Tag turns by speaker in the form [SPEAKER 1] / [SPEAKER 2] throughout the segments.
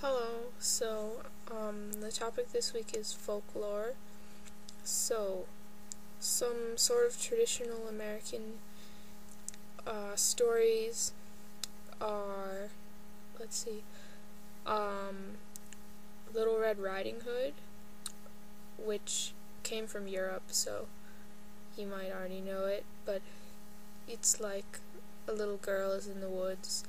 [SPEAKER 1] Hello, the topic this week is folklore. So, some sort of traditional American stories are, Little Red Riding Hood, which came from Europe, so you might already know it, but it's like a little girl is in the woods,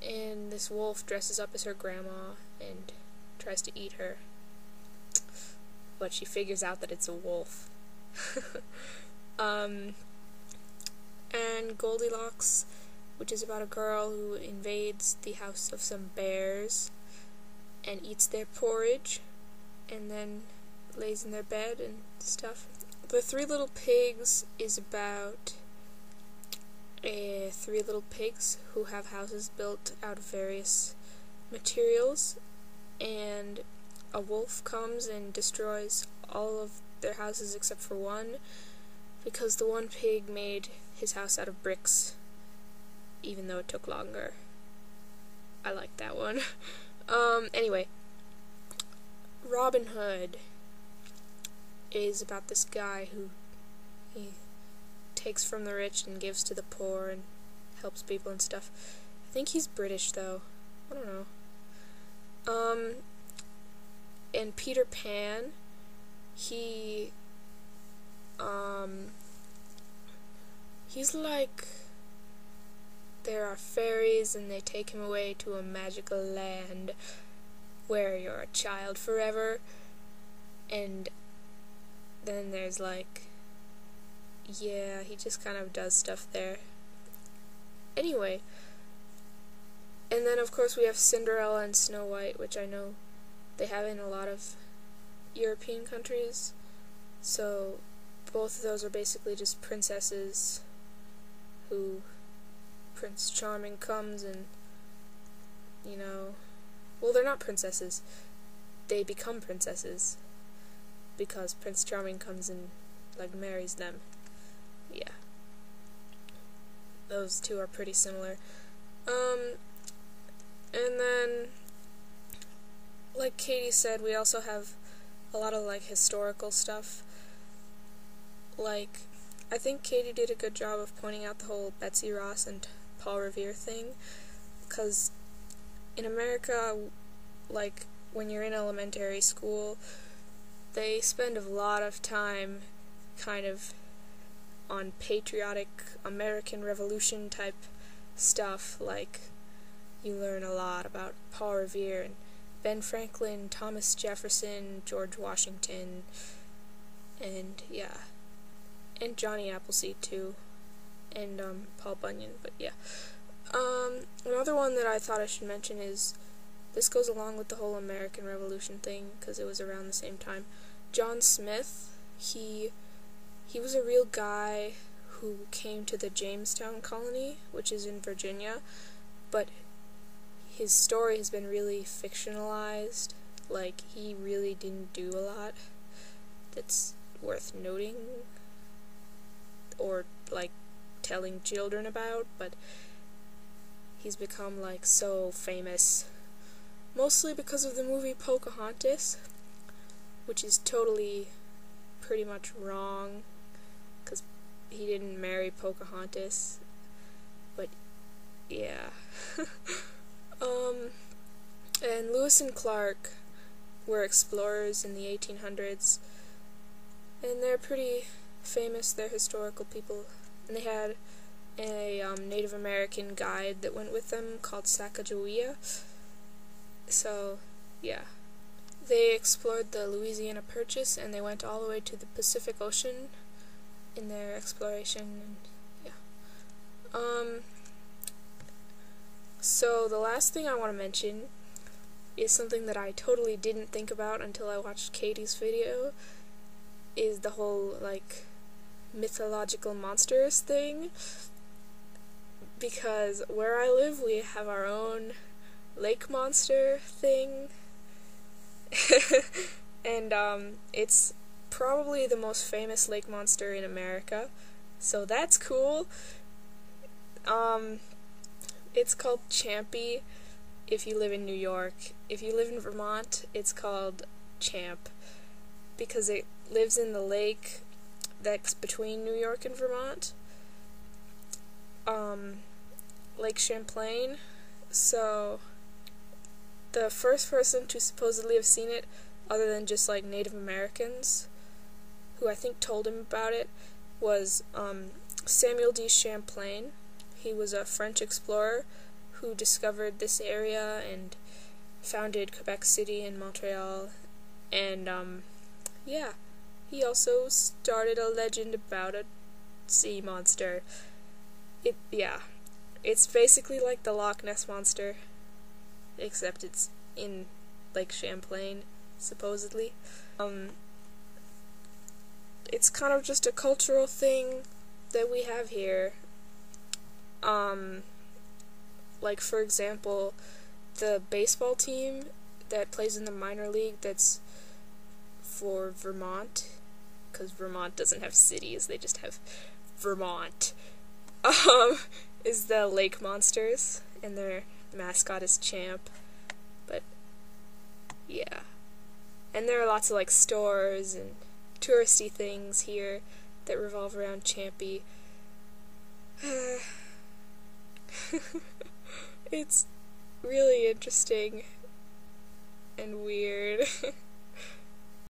[SPEAKER 1] and this wolf dresses up as her grandma and tries to eat her, but she figures out that it's a wolf. And Goldilocks, which is about a girl who invades the house of some bears and eats their porridge and then lays in their bed and stuff. The Three Little Pigs is about three little pigs who have houses built out of various materials, and a wolf comes and destroys all of their houses except for one, because the one pig made his house out of bricks, even though it took longer. I like that one. Anyway, Robin Hood is about this guy who takes from the rich and gives to the poor and helps people and stuff. I think he's British though. I don't know. And Peter Pan, he's like, there are fairies and they take him away to a magical land where you're a child forever, and then there's he just kind of does stuff there. Anyway, and then of course we have Cinderella and Snow White, which I know they have in a lot of European countries. So both of those are basically just princesses who Prince Charming comes and, well, they're not princesses. They become princesses because Prince Charming comes and, marries them. Yeah. Those two are pretty similar. And then, like Katie said, we also have a lot of, historical stuff. I think Katie did a good job of pointing out the whole Betsy Ross and Paul Revere thing, because in America, when you're in elementary school, they spend a lot of time kind of on patriotic American Revolution type stuff. You learn a lot about Paul Revere and Ben Franklin, Thomas Jefferson, George Washington, and and Johnny Appleseed too, and Paul Bunyan, but yeah. Another one that I thought I should mention is, this goes along with the whole American Revolution thing, because it was around the same time. John Smith, he was a real guy who came to the Jamestown colony, which is in Virginia, but his story has been really fictionalized. He really didn't do a lot that's worth noting or telling children about, but he's become so famous mostly because of the movie Pocahontas, which is totally pretty much wrong, because he didn't marry Pocahontas, but yeah. And Lewis and Clark were explorers in the 1800s, and they're pretty famous. They're historical people, and they had a Native American guide that went with them called Sacagawea. So, yeah. They explored the Louisiana Purchase, and they went all the way to the Pacific Ocean in their exploration, and yeah. So the last thing I want to mention is something that I totally didn't think about until I watched Katie's video, is the whole, mythological monsters thing, because where I live we have our own lake monster thing, and it's probably the most famous lake monster in America, so that's cool. It's called Champy. if you live in New York. If you live in Vermont, it's called Champ, because it lives in the lake that's between New York and Vermont. Lake Champlain. So the first person to supposedly have seen it, other than just like Native Americans, who I think told him about it, was Samuel de Champlain. He was a French explorer who discovered this area and founded Quebec City and Montreal. And yeah, he also started a legend about a sea monster. It's basically like the Loch Ness Monster, except it's in Lake Champlain, supposedly. It's kind of just a cultural thing that we have here. Like, for example, the baseball team that plays in the minor league that's for Vermont, because Vermont doesn't have cities, they just have Vermont, is the Lake Monsters, and their mascot is Champ. But yeah, and there are lots of like stores and touristy things here that revolve around Champy. It's really interesting and weird.